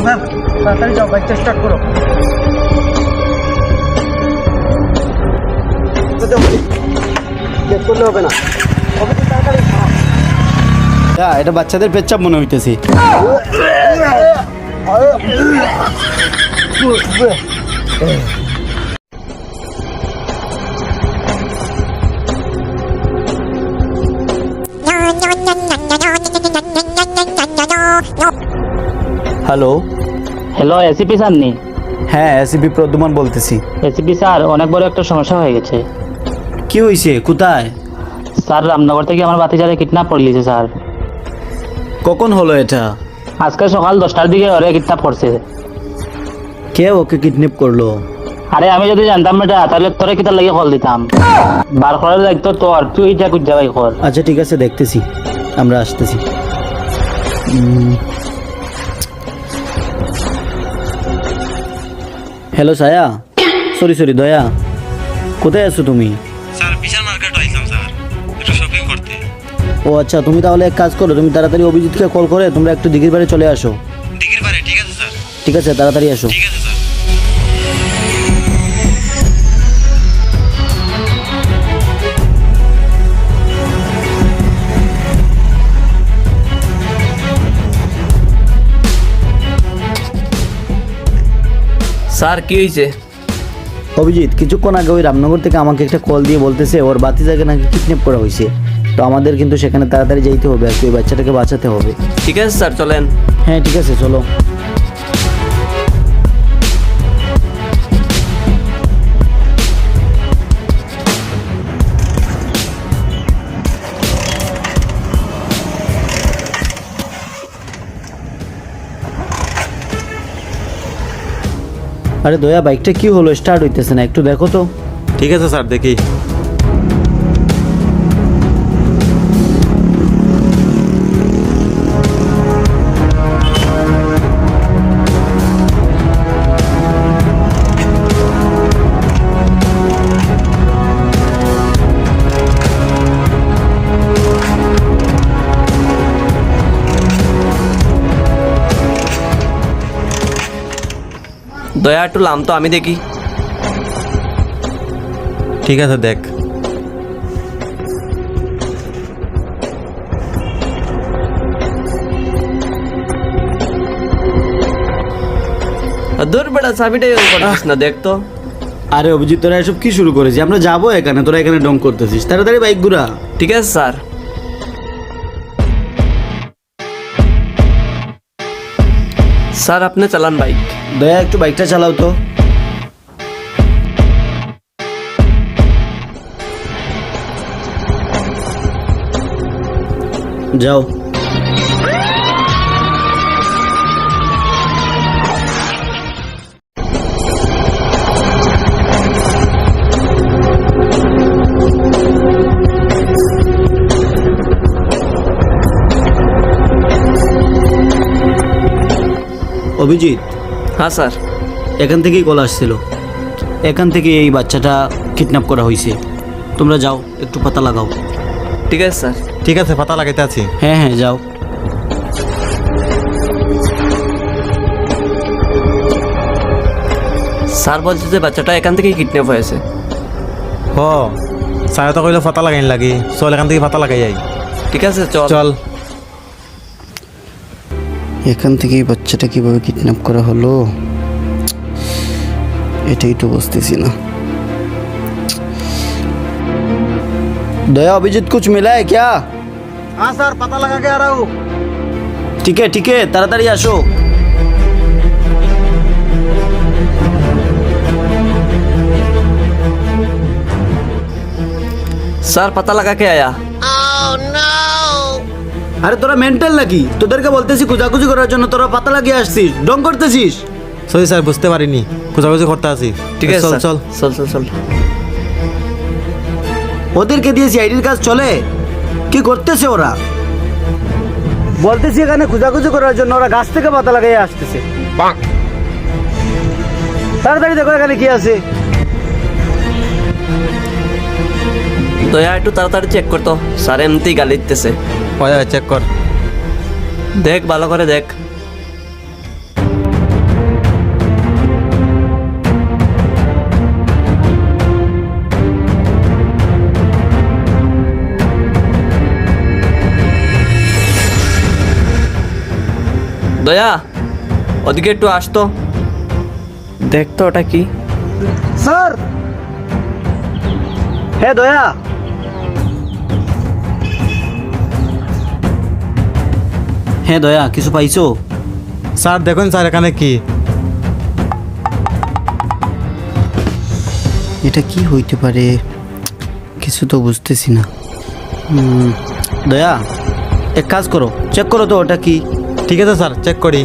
Ma'am তাড়াতাড়ি যাও, বাইকটা স্টার্ট করো। চেক করলে হবে না, হবে তো তাড়াতাড়ি। হ্যাঁ, এটা বাচ্চাদের পেচ্ছাপ মনে হইতেছে। হ্যালো, হ্যালো এসিপি স্যার নি? হ্যাঁ এসিপি প্রদ্যুমান বলতেছি। এসিপি স্যার, অনেক বড় একটা সমস্যা হয়ে গেছে। কি হয়েছে, কোথায়? স্যার, রামনগর থেকে আমার বাতিজারে কিডন্যাপ করে লিয়েছে স্যার। কখন হলো এটা? আজকে সকাল 10টার দিকে ওরে কিডন্যাপ করছে। কে ওকে কিডন্যাপ করলো? আরে আমি যদি জানতাম এটা, তাহলে তোরে কিতার লাগিয়ে কল দিতাম। বার করার দায়িত্ব তোর, তুই এটা কুছ যাবাই কর। আচ্ছা ঠিক আছে, দেখতেছি, আমরা আসতেছি। হ্যালো সায়া, সরি দয়া, কোথায় আছো তুমি? স্যার বিশাল মার্কেট আইলাম স্যার, একটু শপিং করতে। ও আচ্ছা, তুমি তাহলে এক কাজ করো, তুমি তাড়াতাড়ি অভিজিৎকে কল করে তোমরা একটু দিঘির বাড়ি চলে আসো। দিঘির বাড়ি? ঠিক আছে স্যার। ঠিক আছে, তাড়াতাড়ি আসো। ঠিক আছে স্যার। স্যার কি হয়েছে? অভিজিৎ কিছুক্ষণ আগে ওই রামনগর থেকে আমাকে একটা কল দিয়ে বলতেছে ওর বাতিজাকে নাকি কিডন্যাপ করা হয়েছে। তো আমাদের কিন্তু সেখানে তাড়াতাড়ি যাইতে হবে আর কি, ওই বাচ্চাটাকে বাঁচাতে হবে। ঠিক আছে স্যার, চলেন। হ্যাঁ ঠিক আছে, চলো। আরে দয়া, বাইকটা কি হলো, স্টার্ট হইতেছে না, একটু দেখো তো। ঠিক আছে স্যার, দেখি। দয়া একটু লাম তো, আমি দেখি। ঠিক আছে, দেখ। দূর বেড়া, চাবিটাই অন করছিস না, দেখ তো। আরে অভিজিৎ, তোরা এসব কি শুরু করেছি? আমরা যাবো এখানে, তোরা এখানে ডং করতেছিস, তাড়াতাড়ি বাইক ঘুরা। ঠিক আছে স্যার। স্যার আপনি চালান বাইক। দয়া একটু বাইকটা চালাও তো। যাও। অভিজিৎ। হ্যাঁ স্যার। এখান থেকেই কল আসছিল, এখান থেকে এই বাচ্চাটা কিডন্যাপ করা হয়েছে। তোমরা যাও, একটু পাতা লাগাও। ঠিক আছে স্যার। ঠিক আছে, পাতা লাগাইতে আছি। হ্যাঁ হ্যাঁ, যাও। স্যার বলছে যে বাচ্চাটা এখান থেকেই কিডন্যাপ হয়েছে। হ, স্যার তো কইলো পাতা লাগাইন লাগি, চল এখান থেকে পাতা লাগাই যাই। ঠিক আছে, চল চল। এখান থেকেই বাচ্চাটা কিভাবে কিডন্যাপ করা হলো, এটাই তো বুঝতেছি না। दया अभिजीत कुछ मिला है क्या? हाँ सर, पता लगा के आ रहा हूँ। ठीक है, ताड़ाताड़ी आसो। স্যার পাতা লাগা কে আয়া? আরে তোরা মেন্টাল নাকি? তোদেরকে বলতেছি খুঁজাখুঁজি করার জন্য, তোরা পাতা লাগিয়ে আসছিস, ডং করতেছিস। সরি স্যার, বুঝতে পারিনি, খোঁজাখুঁজি করতে আছি। ঠিক আছে চল স্যার, চল। চল চল চল। ওদেরকে দিয়েছি আইডির কাজ চলে, কি করতেছে ওরা? বলতেছি এখানে খুঁজাখুঁজি করার জন্য, ওরা গাছ থেকে পাতা লাগিয়ে আসতেছে। তাড়াতাড়ি দেখো এখানে কি আছে। দয়া একটু তাড়াতাড়ি চেক করতো, স্যার এমনিতেই গালি দিতেছে। চেক কর। দেখ, ভালো করে দেখ। দয়া ওদিকে একটু আসতো, দেখতো ওটা কি। স্যার, হ্যাঁ দয়া, হ্যাঁ দয়া, কিছু পাইছো? স্যার দেখুন স্যার এখানে কি। এটা কি হইতে পারে, কিছু তো বুঝতেছি না। দয়া, এক কাজ করো, চেক করো তো ওটা কি। ঠিক আছে স্যার, চেক করি।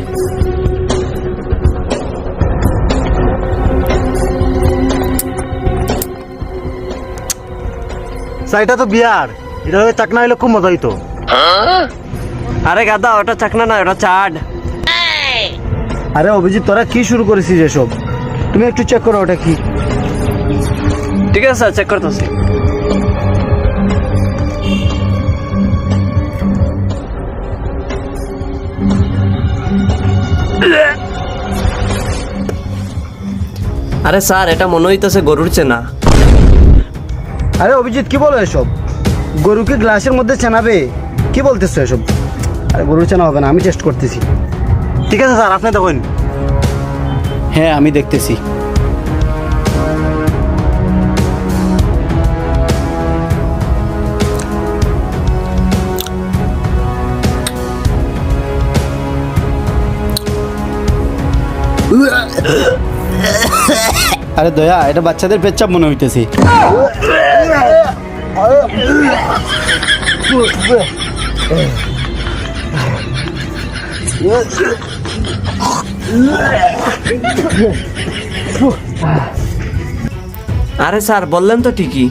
স্যার এটা তো বিয়ার, এটা হলে চাকনা হইলে খুব মজা হইতো। আরে গাদা, ওটা চাকনা না, ওটা চাট। আরে অভিজিৎ, তোরা কি শুরু করেছিস এসব? তুমি একটু চেক করো ওটা কি। ঠিক আছে স্যার, চেক করতেছি। আরে স্যার, এটা মনে হইতেছে গরুর চেনা। আরে অভিজিৎ, কি বলো এসব? গরুকে গ্লাসের মধ্যে চেনাবে? কি বলতেছো এসব? আরে গরুর চেনা হবে না, আমি টেস্ট করতেছি। ঠিক আছে স্যার, আপনি দেখুন। হ্যাঁ, আমি দেখতেছি। আরে দয়া, এটা বাচ্চাদের পেচ্ছাপ মনে হইতেছে। আরে স্যার, বললেন তো ঠিকই,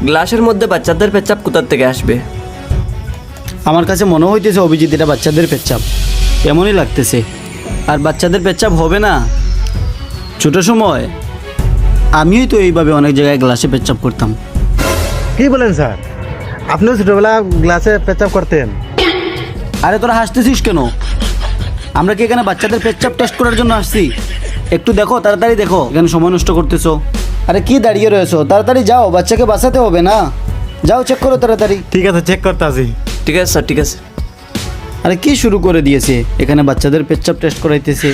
গ্লাসের মধ্যে বাচ্চাদের পেচ্ছাপ কোথার থেকে আসবে? আমার কাছে মনে হইতেছে অভিজিৎ, এটা বাচ্চাদের পেচ্ছাপ, এমনই লাগতেছে। আর বাচ্চাদের পেচ্ছাপ হবে না? ছোট সময় আমিই তো এইভাবে অনেক জায়গায় গ্লাসে পেচ্ছাপ করতাম। কি বলেন স্যার? আপনিও ছোটবেলা গ্লাসে পেচাপ করতেন? আরে তোরা হাসতেছিস কেন? আমরা কি এখানে বাচ্চাদের পেচ্ছাপ টেস্ট করার জন্য আসছি? একটু দেখো, তাড়াতাড়ি দেখো, এখানে সময় নষ্ট করতেছো। আরে কি দাঁড়িয়ে রয়েছো? তাড়াতাড়ি যাও, বাচ্চাকে বাঁচাতে হবে না? যাও, চেক করো তাড়াতাড়ি। ঠিক আছে, চেক করতে আসি। ঠিক আছে স্যার, ঠিক আছে। আরে কি শুরু করে দিয়েছে, এখানে বাচ্চাদের পেচ্ছাপ টেস্ট করাইতেছে।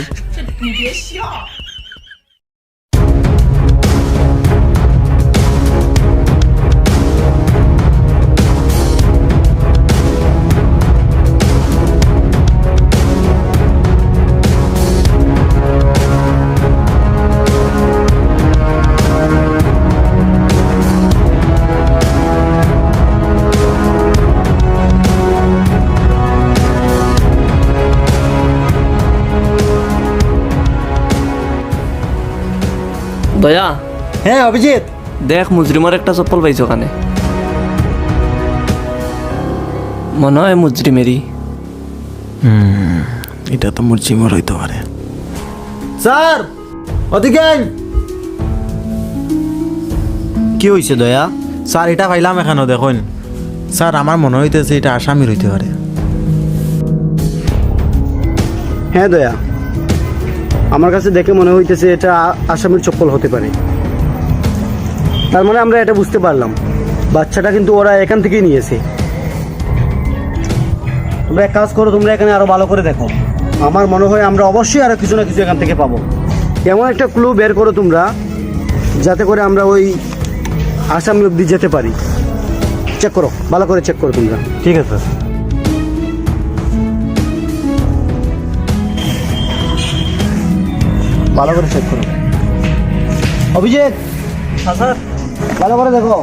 দয়া, হ্যাঁ অভিজিৎ, দেখ মুজরিমার একটা চপ্পল পাইছো ওখানে। মনে হয় মুজরিমেরই। এটা তো মুরজিমর হইতে পারে। স্যার ওদিকে আইন। কি হয়েছে দয়া? স্যার এটা পাইলাম এখানেও দেখুন। স্যার আমার মনে হইতেছে এটা আসামির হইতে পারে। হ্যাঁ দয়া, আমার কাছে দেখে মনে হইতেছে এটা আসামির চপ্পল হতে পারে। তার মানে আমরা এটা বুঝতে পারলাম, বাচ্চাটা কিন্তু ওরা এখান থেকেই নিয়েছে। তোমরা এক কাজ করো, তোমরা এখানে আরো ভালো করে দেখো। আমার মনে হয় আমরা অবশ্যই আরো কিছু না কিছু এখান থেকে পাবো। এমন একটা ক্লু বের করো তোমরা, যাতে করে আমরা ওই আসামি অব্দি যেতে পারি। চেক করো, ভালো করে চেক করো তোমরা। ঠিক আছে। ভালো করে চেক করো। অভিজিৎ, স্যার ভালো করে দেখো,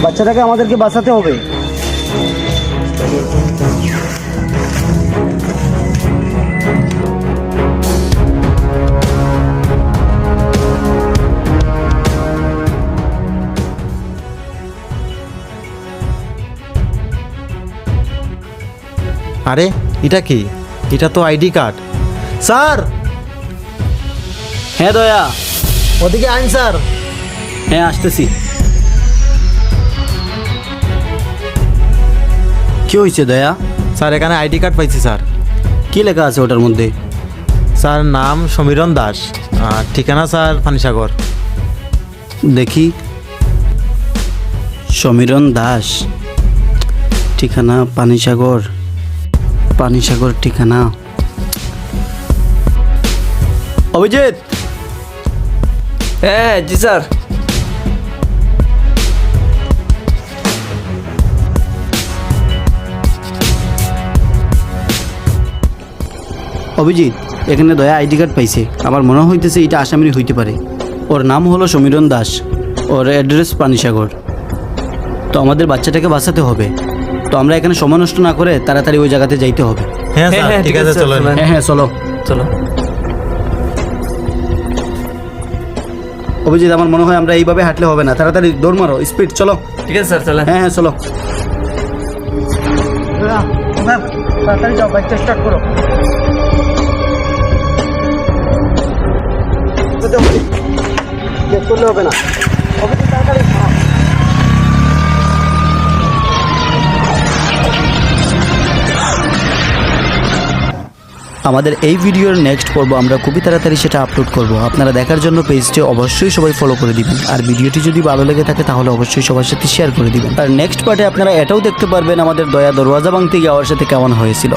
বাচ্চাটাকে আমাদেরকে বাঁচাতে হবে। আরে এটা কি? এটা তো আইডি কার্ড। স্যার হ্যাঁ দয়া, ওদিকে আইন স্যার। হ্যাঁ আসতেছি। কি হয়েছে দয়া? স্যার এখানে আইডি কার্ড পাইছি স্যার। কি লেখা আছে ওটার মধ্যে? স্যার নাম সমীরণ দাস, আর ঠিকানা স্যার পানিসাগর। দেখি, সমীরণ দাস, ঠিকানা পানিসাগর, পানিসাগর ঠিকানা। অভিজিৎ, হ্যাঁ জি স্যার। অভিজিৎ, এখানে দয়া আইডি কার্ড পাইছে। আমার মনে হইতেছে এটা আসামির হইতে পারে। ওর নাম হলো সমীরণ দাস, ওর অ্যাড্রেস পানিসাগর। তো আমাদের বাচ্চাটাকে বাঁচাতে হবে, তো আমরা এখানে সময় নষ্ট না করে তাড়াতাড়ি ওই জায়গাতে যাইতে হবে। হ্যাঁ স্যার, ঠিক আছে, চলো। চলেন। হ্যাঁ হ্যাঁ, চলো। চলো। অভিজিৎ, আমার মনে হয় আমরা এইভাবে হাঁটলে হবে না, তাড়াতাড়ি দৌড় মারো, স্পিড, চলো। ঠিক আছে স্যার, চলেন। হ্যাঁ হ্যাঁ, চলো। তাড়াতাড়ি যাও, বাইকটা স্টার্ট করো। চেক করলে হবে না। অভিজিৎ, তাড়াতাড়ি খাও। আমাদের এই ভিডিওর নেক্সট পর্ব আমরা খুবই তাড়াতাড়ি সেটা আপলোড করব। আপনারা দেখার জন্য পেজটি অবশ্যই সবাই ফলো করে দিবেন, আর ভিডিওটি যদি ভালো লেগে থাকে তাহলে অবশ্যই সবার সাথে শেয়ার করে দিবেন। আর নেক্সট পার্টে আপনারা এটাও দেখতে পারবেন আমাদের দয়া দরওয়াজা ভাঙতে যাওয়ার সাথে কেমন হয়েছিল।